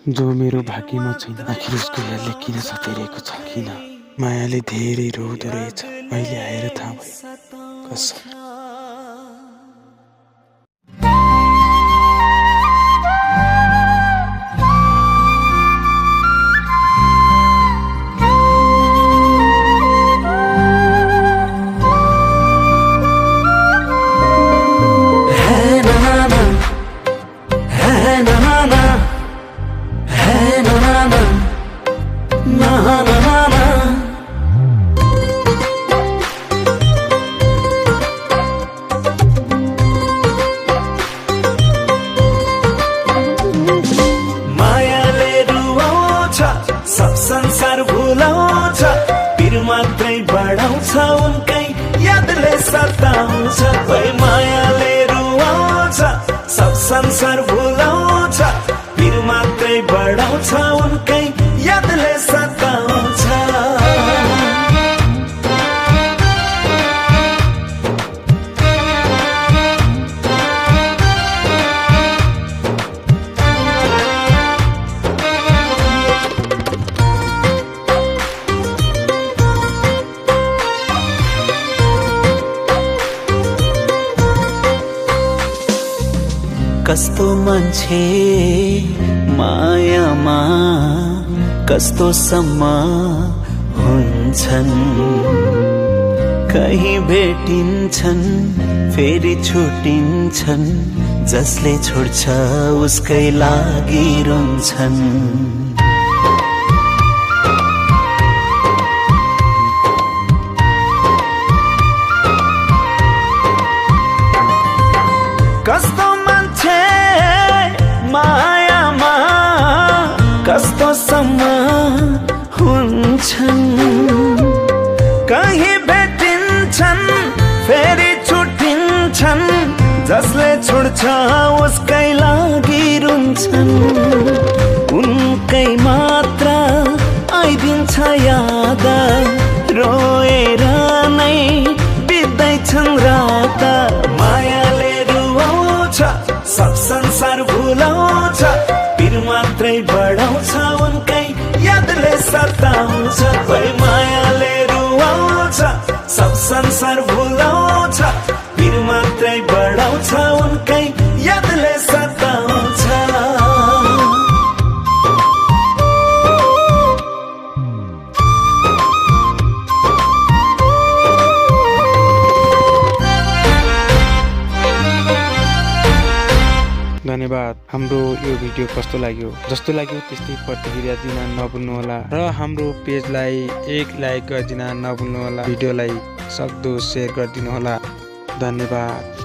जो मेरो भाग्यमा छैन। आखिर उसको यादले किन सताइरहेको छ, किन मायाले धेरै रोदो रहेछ। अहिले आएर थाहा भयो कसम। सब संसार भुलाउँछ, पिर मात्रै बढाउँछ, उनकै यादले सताउँछ। कोही मायाले रुवाउँछ, सब संसार भुलाउँछ, पिर मात्रै बढाउँछ, उनकै यादले सताउँछ। कस्तो मान्छे मायामा कस्तोसम्म हुन्छन्, कहीं भेटिन्छन् फेरि छुटिन्छन्, जसले छोड्छ उसकै लागि रुन्छन्। कस्तो मायामा कस्तोसम्म हुन्छन्, कहीं भेटिन्छन् फेरि छुटिन्छन्, जसले छोड्छ उसकै लागि रुन्छन्। उनकै मात्र आइदिन्छ याद, रोएर नै बित्दैछन् रात। मायाले रुवाउँछ, सब संसार भुलाउँछ, पिर मात्रै बढाउँछ, उनकै यादले सताउँछ। कोही मायाले रुवाउँछ, सब संसार भुलाउँछ, पिर मात्रै बढाउँछ, उनकै यादले सताउँछ। धन्यवाद। हाम्रो यो भिडियो कस्तो लाग्यो, जस्तो लाग्यो त्यस्तै प्रतिक्रिया दिन नभुल्नुहोला र हाम्रो पेजलाई एक लाइक गरिदिन नभुल्नुहोला। भिडियोलाई सक्दो सेयर गरिदिनुहोला। धन्यवाद।